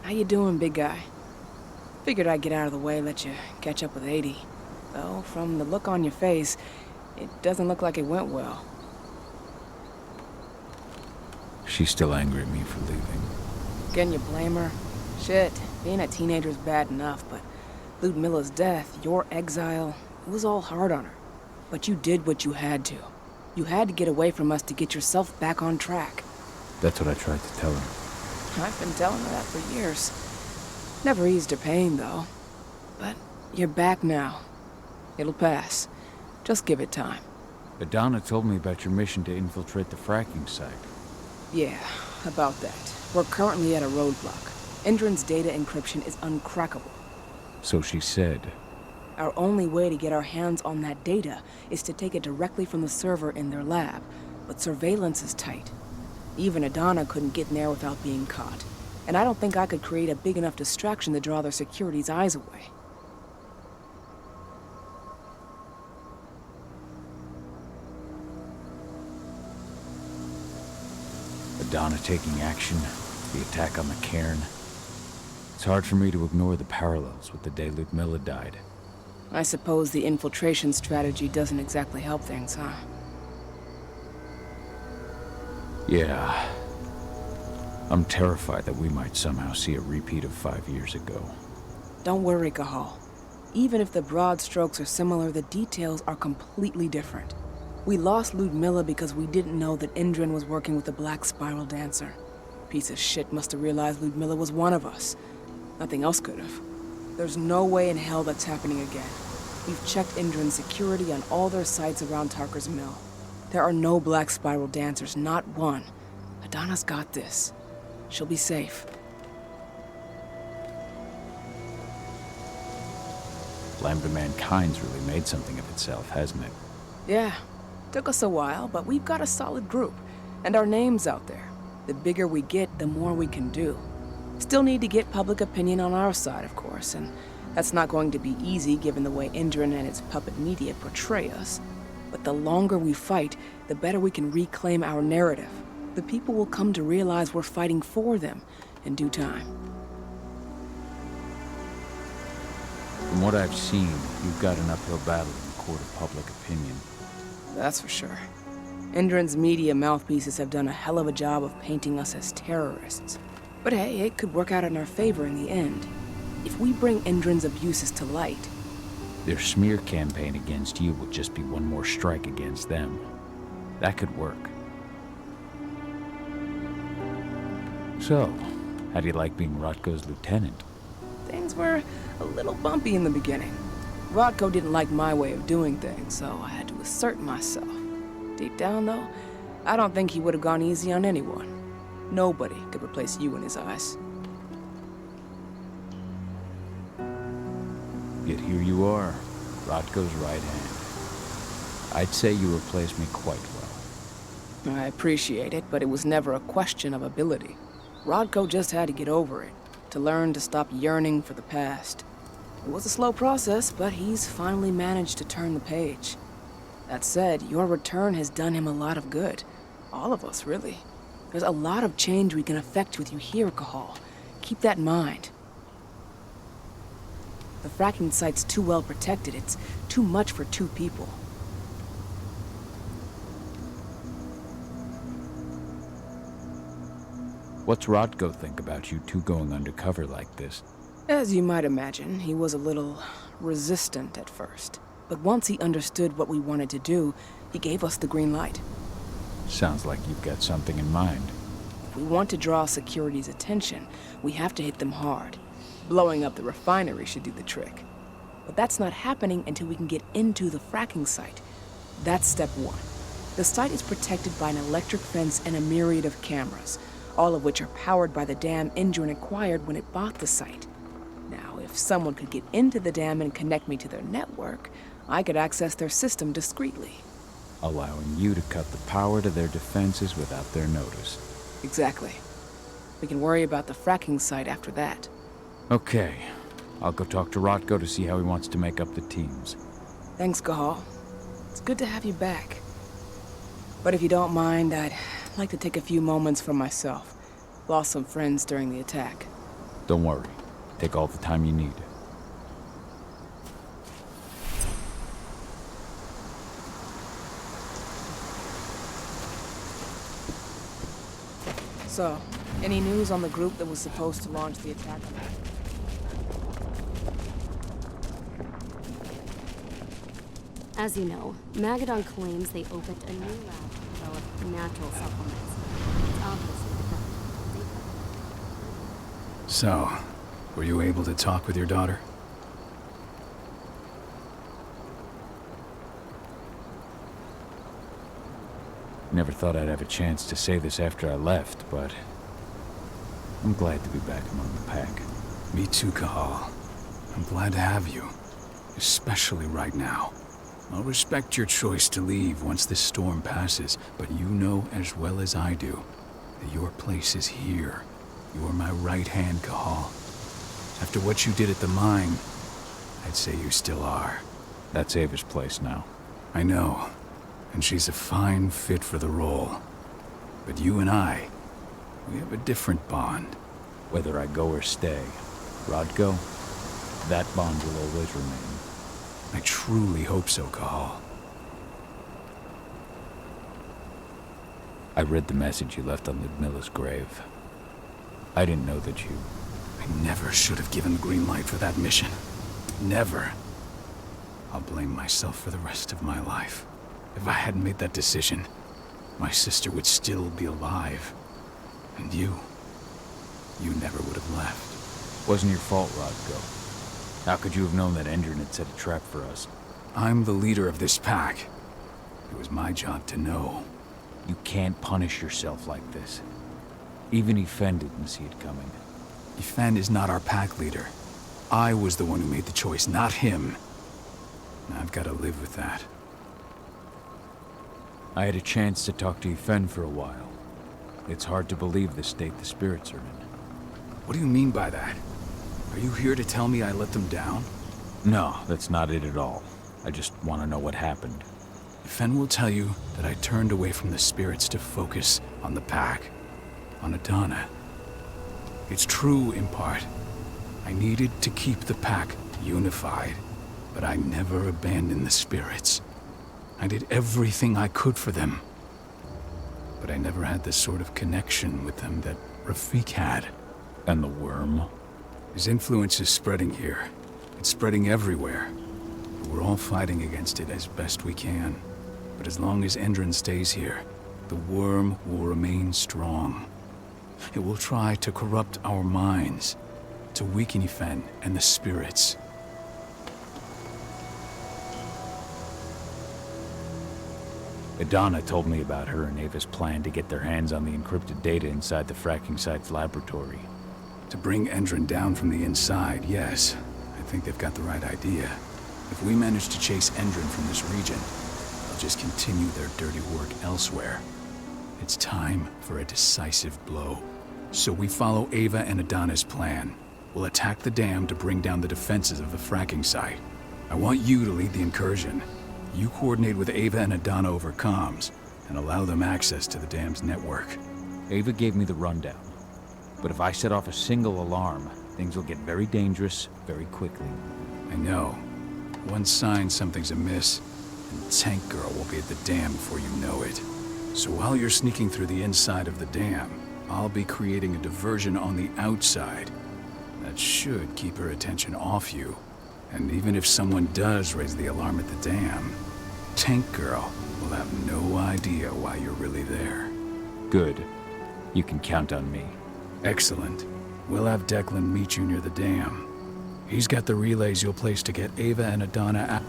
How you doing, big guy? Figured I'd get out of the way, let you catch up with 80. Though, from the look on your face, it doesn't look like it went well. She's still angry at me for leaving. Can you blame her? Shit, being a teenager's bad enough, but Ludmilla's death, your exile, it was all hard on her. But you did what you had to. You had to get away from us to get yourself back on track. That's what I tried to tell her. I've been telling her that for years. Never eased her pain, though. But you're back now. It'll pass. Just give it time. Adana told me about your mission to infiltrate the fracking site. Yeah, about that. We're currently at a roadblock. Endron's data encryption is uncrackable. So she said. Our only way to get our hands on that data is to take it directly from the server in their lab. But surveillance is tight. Even Adana couldn't get in there without being caught. And I don't think I could create a big enough distraction to draw their security's eyes away. Adana taking action, the attack on the cairn. It's hard for me to ignore the parallels with the day Ludmilla died. I suppose the infiltration strategy doesn't exactly help things, huh? Yeah. I'm terrified that we might somehow see a repeat of 5 years ago. Don't worry, Cahal. Even if the broad strokes are similar, the details are completely different. We lost Ludmilla because we didn't know that Endron was working with the Black Spiral Dancer. Piece of shit must have realized Ludmilla was one of us. Nothing else could have. There's no way in hell that's happening again. We've checked Endron's security on all their sites around Tarker's Mill. There are no Black Spiral Dancers, not one. Adana's got this. She'll be safe. Lambda Mankind's really made something of itself, hasn't it? Yeah. Took us a while, but we've got a solid group. And our name's out there. The bigger we get, the more we can do. Still need to get public opinion on our side, of course, and that's not going to be easy given the way Endron and its puppet media portray us. But the longer we fight, the better we can reclaim our narrative. The people will come to realize we're fighting for them in due time. From what I've seen, you've got an uphill battle in the court of public opinion. That's for sure. Endron's media mouthpieces have done a hell of a job of painting us as terrorists. But hey, it could work out in our favor in the end. If we bring Endron's abuses to light... Their smear campaign against you will just be one more strike against them. That could work. So, how do you like being Rotko's lieutenant? Things were a little bumpy in the beginning. Rotko didn't like my way of doing things, so I had to assert myself. Deep down, though, I don't think he would have gone easy on anyone. Nobody could replace you in his eyes. Yet here you are, Rotko's right hand. I'd say you replaced me quite well. I appreciate it, but it was never a question of ability. Rotko just had to get over it, to learn to stop yearning for the past. It was a slow process, but he's finally managed to turn the page. That said, your return has done him a lot of good. All of us, really. There's a lot of change we can effect with you here, Cahal. Keep that in mind. The fracking site's too well protected. It's too much for 2 people. What's Rotko think about you two going undercover like this? As you might imagine, he was a little resistant at first. But once he understood what we wanted to do, he gave us the green light. Sounds like you've got something in mind. If we want to draw security's attention, we have to hit them hard. Blowing up the refinery should do the trick. But that's not happening until we can get into the fracking site. That's step 1. The site is protected by an electric fence and a myriad of cameras, all of which are powered by the dam Endron acquired when it bought the site. Now, if someone could get into the dam and connect me to their network, I could access their system discreetly. Allowing you to cut the power to their defenses without their notice. Exactly. We can worry about the fracking site after that. Okay. I'll go talk to Rotko to see how he wants to make up the teams. Thanks, Cahal. It's good to have you back. But if you don't mind, I'd like to take a few moments for myself. Lost some friends during the attack. Don't worry. Take all the time you need. So, any news on the group that was supposed to launch the attack? As you know, Magadon claims they opened a new lab to develop natural supplements. It's obviously the So, were you able to talk with your daughter? Never thought I'd have a chance to say this after I left, but I'm glad to be back among the pack. Me too, Cahal. I'm glad to have you, especially right now. I'll respect your choice to leave once this storm passes, but you know as well as I do that your place is here. You are my right hand, Cahal. After what you did at the mine, I'd say you still are. That's Ava's place now. I know, and she's a fine fit for the role. But you and I, we have a different bond. Whether I go or stay, Rodko, that bond will always remain. I truly hope so, Cahal. I read the message you left on Ludmilla's grave. I didn't know that you... I never should have given the green light for that mission. Never. I'll blame myself for the rest of my life. If I hadn't made that decision, my sister would still be alive. And you never would have left. Wasn't your fault, Rodko. How could you have known that Endron had set a trap for us? I'm the leader of this pack. It was my job to know. You can't punish yourself like this. Even Ifen didn't see it coming. Ifen is not our pack leader. I was the one who made the choice, not him. I've got to live with that. I had a chance to talk to Ifen for a while. It's hard to believe the state the spirits are in. What do you mean by that? Are you here to tell me I let them down? No, that's not it at all. I just want to know what happened. Fen will tell you that I turned away from the spirits to focus on the pack, on Adana. It's true in part. I needed to keep the pack unified, but I never abandoned the spirits. I did everything I could for them, but I never had the sort of connection with them that Rafik had. And the worm? His influence is spreading here. It's spreading everywhere. We're all fighting against it as best we can. But as long as Endron stays here, the worm will remain strong. It will try to corrupt our minds, to weaken Ifen and the spirits. Adana told me about her and Ava's plan to get their hands on the encrypted data inside the fracking site's laboratory. To bring Endron down from the inside, yes. I think they've got the right idea. If we manage to chase Endron from this region, they'll just continue their dirty work elsewhere. It's time for a decisive blow. So we follow Ava and Adana's plan. We'll attack the dam to bring down the defenses of the fracking site. I want you to lead the incursion. You coordinate with Ava and Adana over comms, and allow them access to the dam's network. Ava gave me the rundown. But if I set off a single alarm, things will get very dangerous very quickly. I know. One sign something's amiss, and Tank Girl will be at the dam before you know it. So while you're sneaking through the inside of the dam, I'll be creating a diversion on the outside. That should keep her attention off you. And even if someone does raise the alarm at the dam, Tank Girl will have no idea why you're really there. Good. You can count on me. Excellent. We'll have Declan meet you near the dam. He's got the relays you'll place to get Ava and Adana out.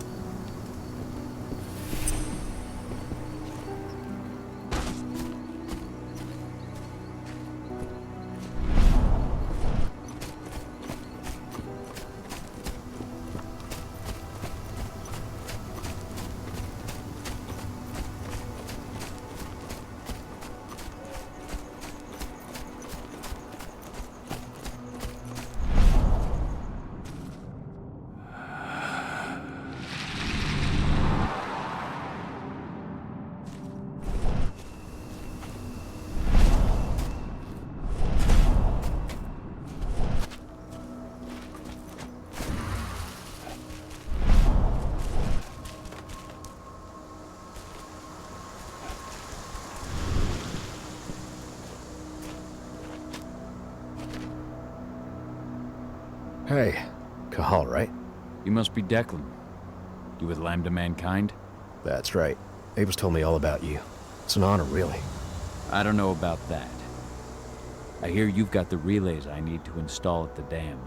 Hey, Cahal, right? You must be Declan. You with Lambda Mankind? That's right. Abe's told me all about you. It's an honor, really. I don't know about that. I hear you've got the relays I need to install at the dam.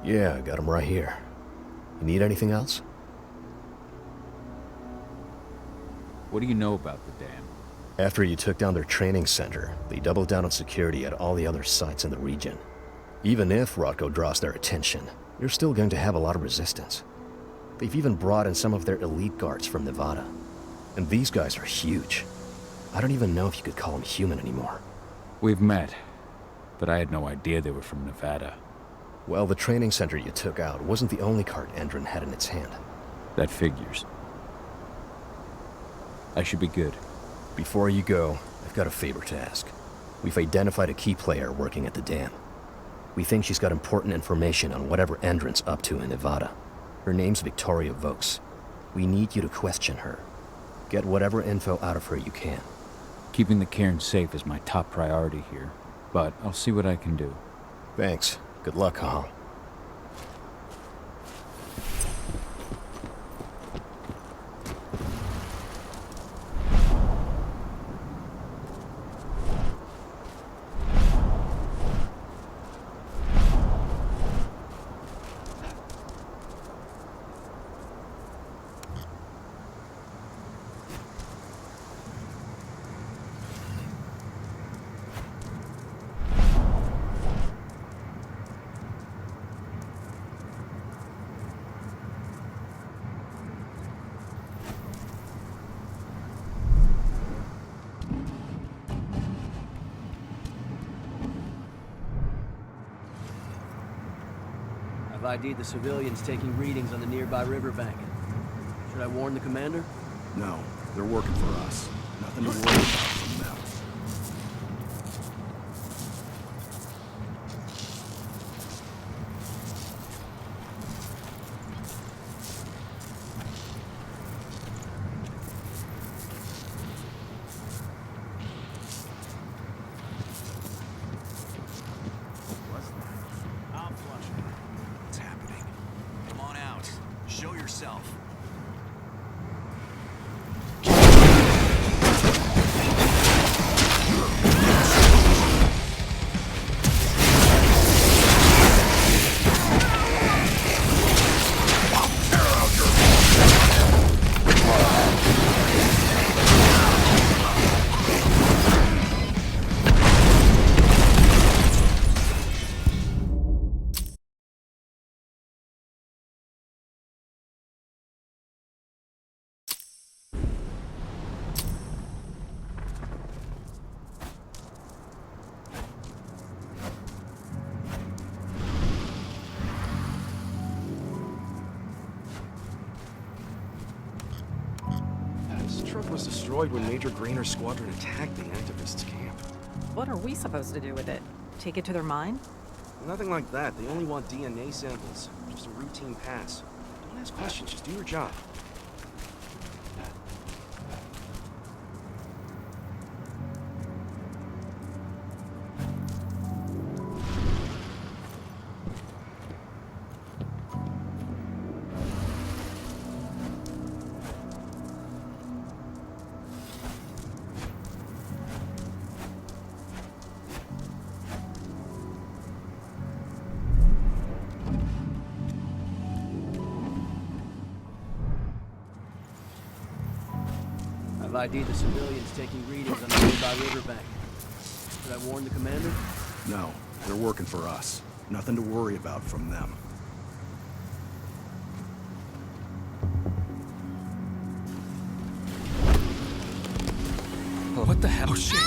Yeah, I got them right here. You need anything else? What do you know about the dam? After you took down their training center, they doubled down on security at all the other sites in the region. Even if Rodko draws their attention, you're still going to have a lot of resistance. They've even brought in some of their elite guards from Nevada. And these guys are huge. I don't even know if you could call them human anymore. We've met, but I had no idea they were from Nevada. Well, the training center you took out wasn't the only card Endron had in its hand. That figures. I should be good. Before you go, I've got a favor to ask. We've identified a key player working at the dam. We think she's got important information on whatever Endron's up to in Nevada. Her name's Victoria Vokes. We need you to question her. Get whatever info out of her you can. Keeping the cairn safe is my top priority here, but I'll see what I can do. Thanks. Good luck, Cahal. I've ID'd the civilians taking readings on the nearby riverbank. Should I warn the commander? No, they're working for us. Nothing to worry about from them. What's happening? Come on out. Show yourself. This truck was destroyed when Major Grainer's squadron attacked the activists' camp. What are we supposed to do with it? Take it to their mine? Nothing like that. They only want DNA samples. Just a routine pass. Don't ask questions, just do your job. I've ID'd the civilians taking readings on the nearby riverbank. Should I warn the commander? No, they're working for us. Nothing to worry about from them. What the hell? Oh, shit!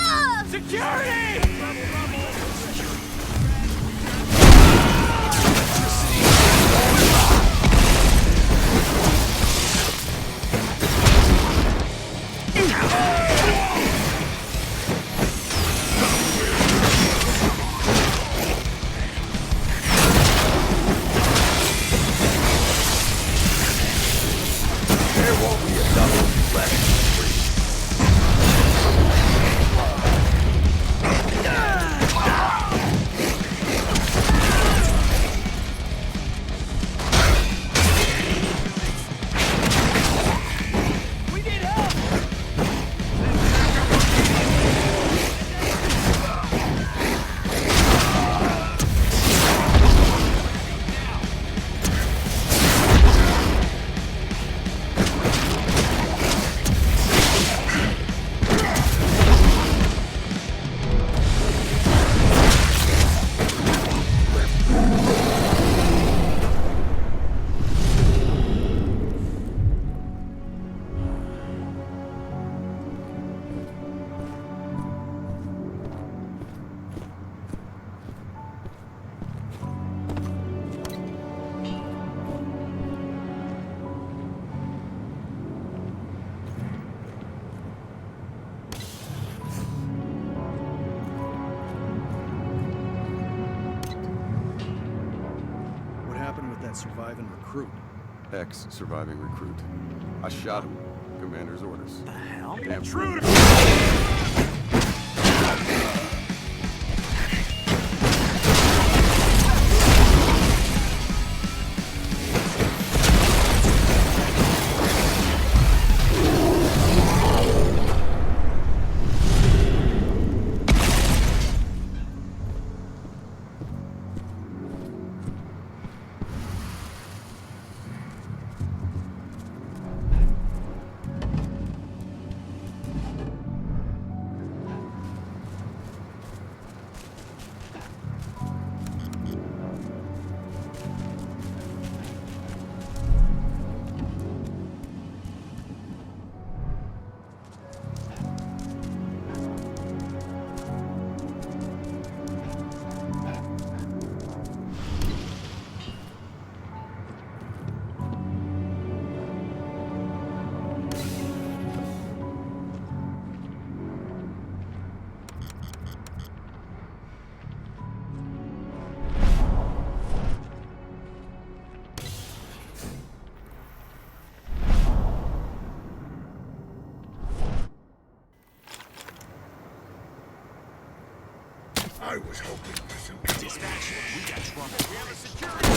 surviving recruit. Ex-surviving recruit. I shot him. Commander's orders. The hell? Damn Intruder! I was hoping for some Dispatch. We got trouble. We have a security.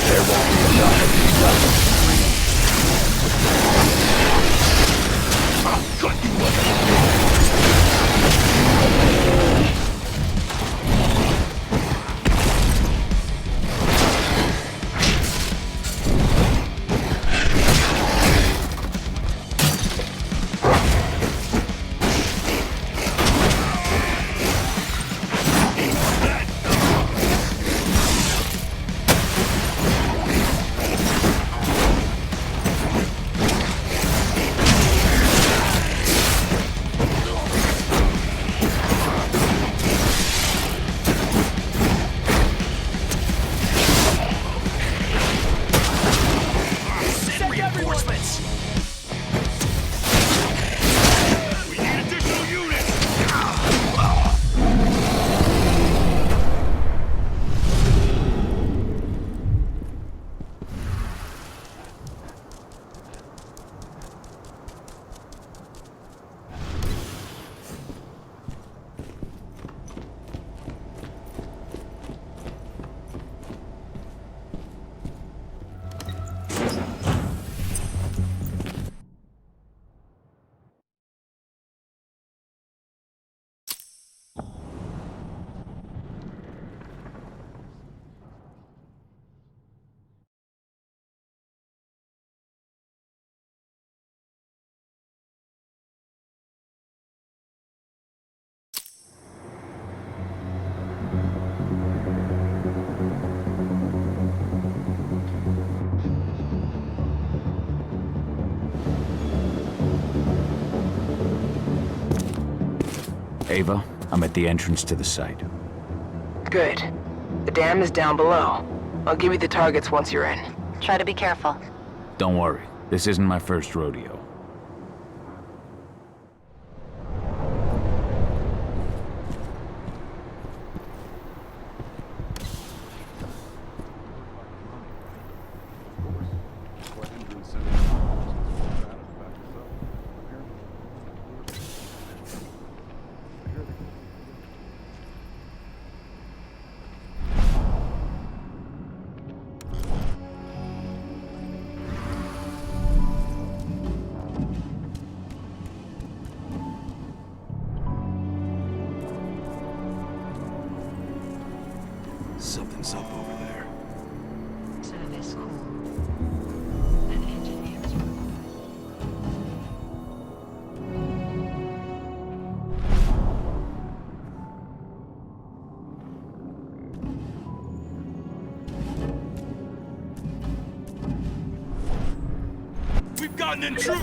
There won't be enough of these weapons. I'll cut you up. Ava, I'm at the entrance to the site. Good. The dam is down below. I'll give you the targets once you're in. Try to be careful. Don't worry, this isn't my first rodeo. Something's up over there. Service call. An engineer's report. We've got an intruder!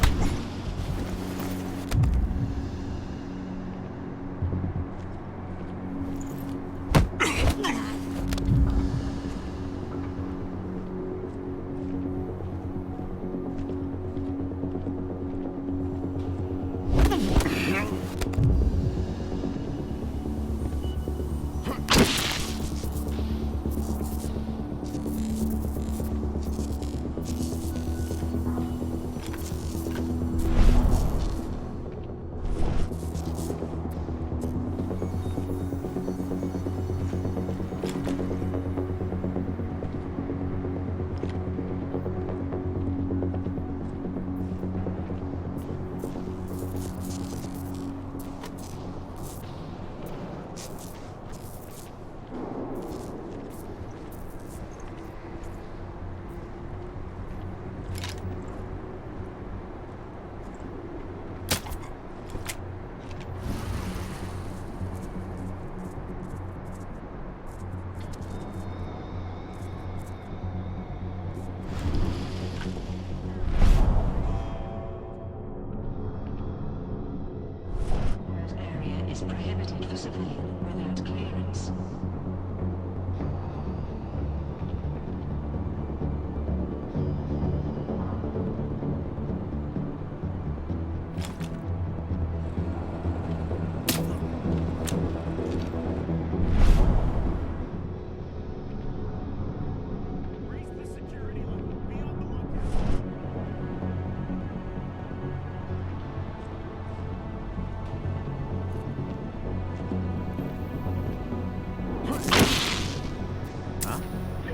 prohibited for civilian without clearance.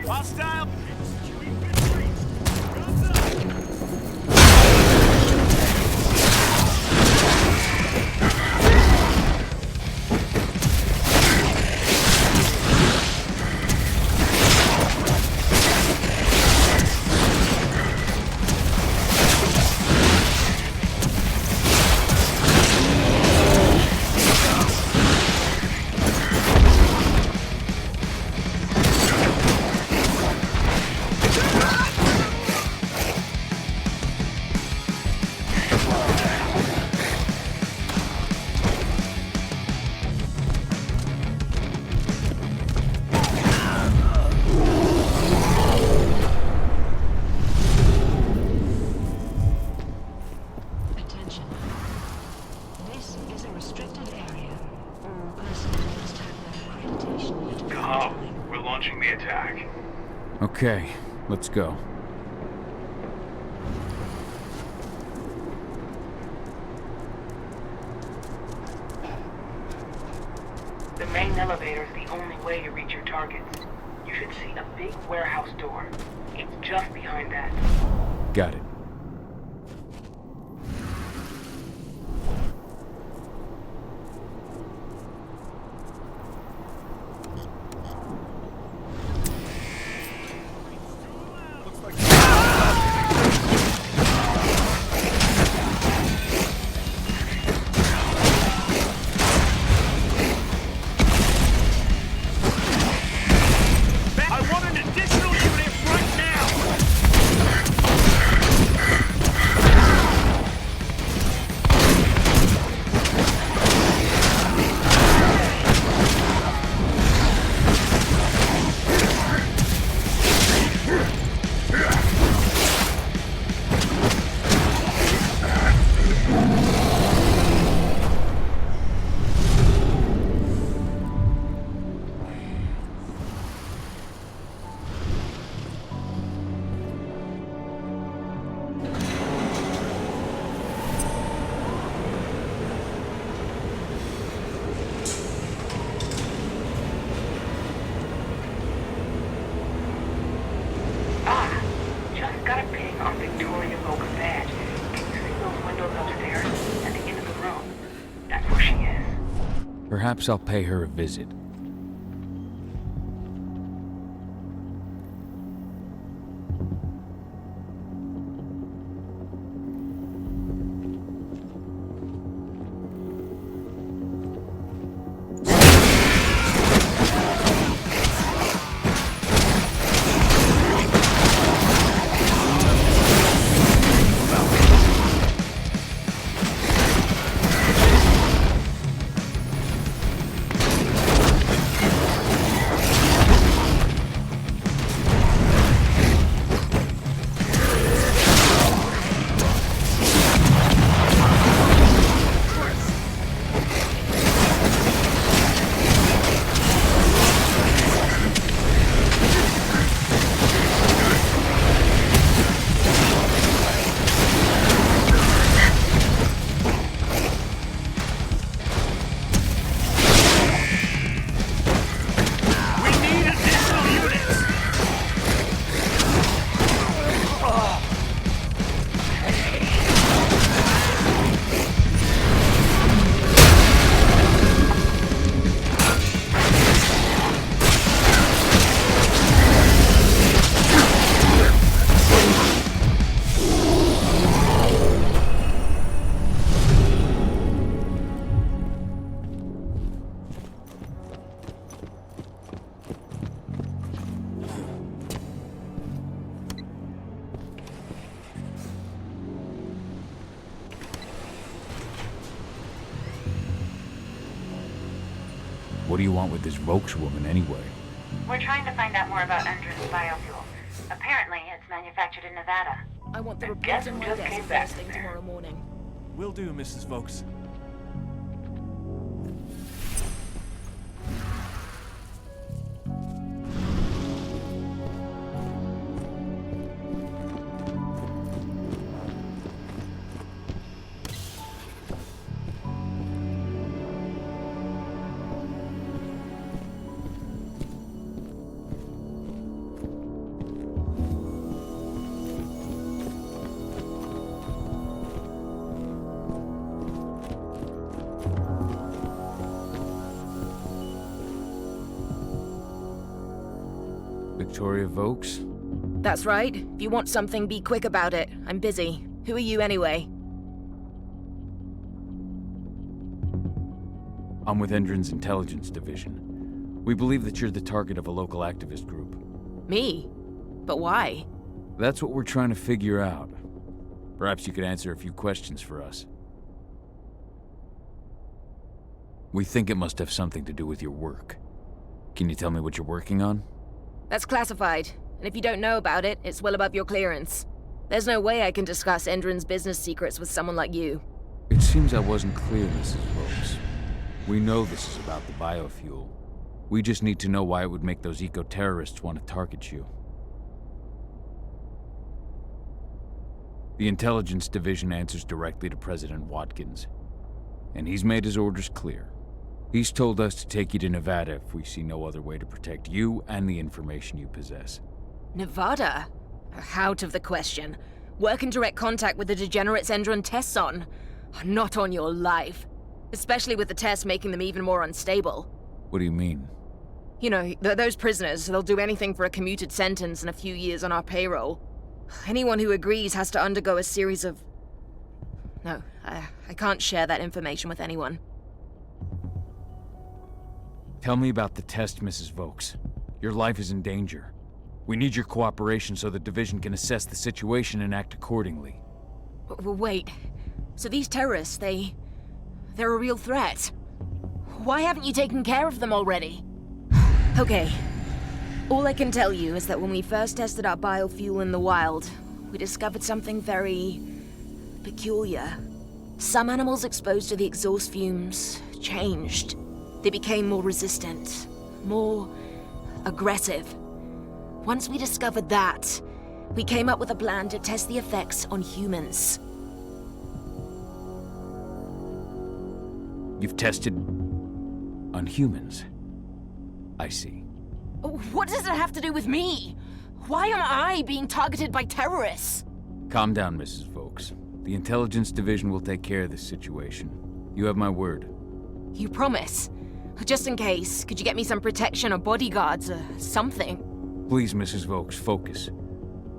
Hostile! Attention. This is a restricted area. All personnel must have their accreditation at Cahal, we're launching the attack. Okay, let's go. The main elevator is the only way to reach your targets. You should see a big warehouse door. It's just behind that. Got it. I want an additional unit right now! Just got a ping on Victoria Folge's badge. Can you see those windows upstairs at the end of the room? That's where she is. Perhaps I'll pay her a visit. What do you want with this Vokes woman anyway? We're trying to find out more about Endron's biofuel. Apparently, it's manufactured in Nevada. I want the Guess report in who my just desk came back first thing from there? tomorrow morning. Will do, Mrs. Vokes. Victoria Vokes? That's right. If you want something, be quick about it. I'm busy. Who are you anyway? I'm with Endron's intelligence division. We believe that you're the target of a local activist group. Me? But why? That's what we're trying to figure out. Perhaps you could answer a few questions for us. We think it must have something to do with your work. Can you tell me what you're working on? That's classified. And if you don't know about it, it's well above your clearance. There's no way I can discuss Endron's business secrets with someone like you. It seems I wasn't clear, Mrs. Vokes. We know this is about the biofuel. We just need to know why it would make those eco-terrorists want to target you. The intelligence division answers directly to President Watkins, and he's made his orders clear. He's told us to take you to Nevada if we see no other way to protect you and the information you possess. Nevada? Out of the question. Work in direct contact with the degenerates Endron tests on. Not on your life. Especially with the tests making them even more unstable. What do you mean? You know, those prisoners, they'll do anything for a commuted sentence and a few years on our payroll. Anyone who agrees has to undergo a series of... No, I can't share that information with anyone. Tell me about the test, Mrs. Vokes. Your life is in danger. We need your cooperation so the division can assess the situation and act accordingly. Wait, so these terrorists, they're a real threat? Why haven't you taken care of them already? Okay, all I can tell you is that when we first tested our biofuel in the wild, we discovered something very peculiar. Some animals exposed to the exhaust fumes changed. They became more resistant, more aggressive. Once we discovered that, we came up with a plan to test the effects on humans. You've tested on humans. I see. What does it have to do with me? Why am I being targeted by terrorists? Calm down, Mrs. Vokes. The intelligence division will take care of this situation. You have my word. You promise? Just in case, could you get me some protection or bodyguards or something? Please, Mrs. Vokes, focus.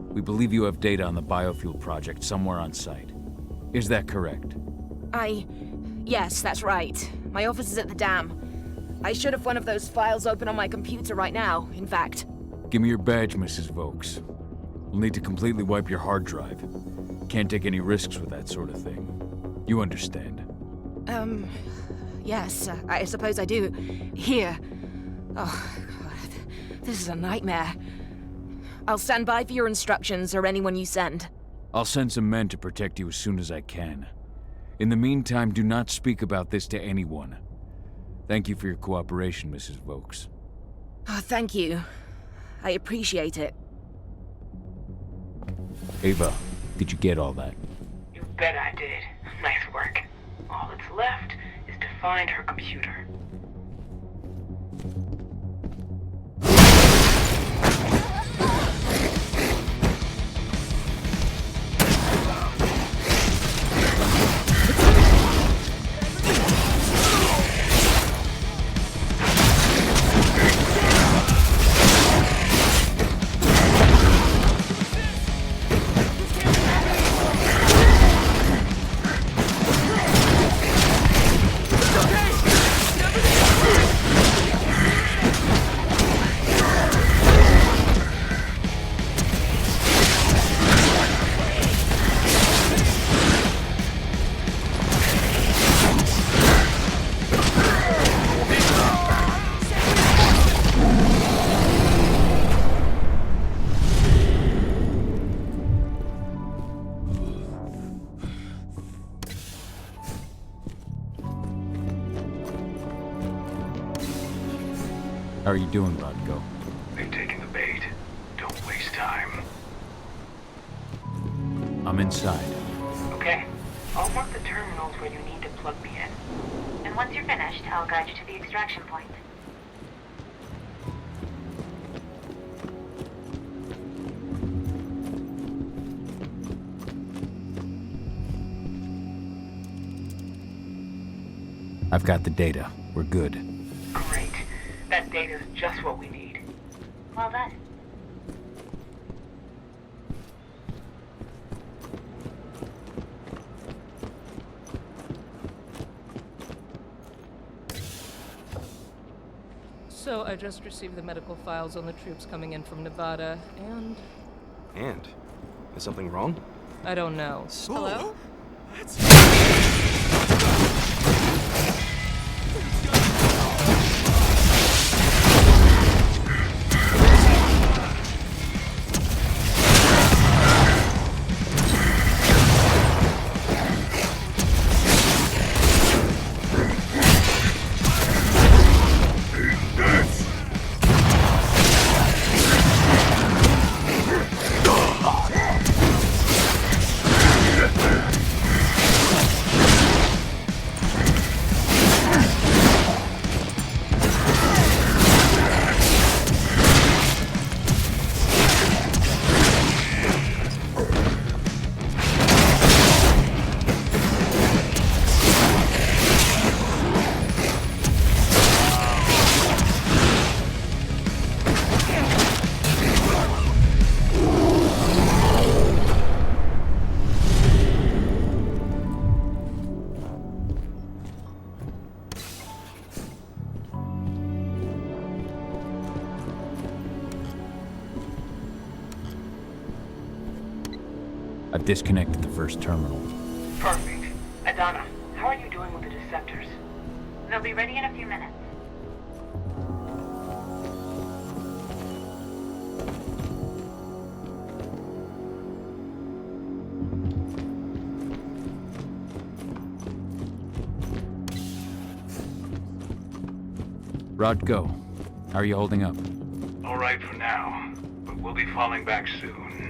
We believe you have data on the biofuel project somewhere on site. Is that correct? Yes, that's right. My office is at the dam. I should have one of those files open on my computer right now, in fact. Give me your badge, Mrs. Vokes. We'll need to completely wipe your hard drive. Can't take any risks with that sort of thing. You understand. Yes, I suppose I do. Here. Oh, God. This is a nightmare. I'll stand by for your instructions or anyone you send. I'll send some men to protect you as soon as I can. In the meantime, do not speak about this to anyone. Thank you for your cooperation, Mrs. Vokes. Oh, thank you. I appreciate it. Ava, did you get all that? You bet I did. Nice work. All that's left is to find her computer. How are you doing, Rodko? They've taken the bait. Don't waste time. I'm inside. Okay. I'll mark the terminals where you need to plug me in. And once you're finished, I'll guide you to the extraction point. I've got the data. We're good. Great. That data's just what we need. Well done. So I just received the medical files on the troops coming in from Nevada, and... And? Is something wrong? I don't know. Hello? I've disconnected the first terminal. Perfect. Adana, how are you doing with the Deceptors? They'll be ready in a few minutes. Rodko, how are you holding up? All right for now, but we'll be falling back soon.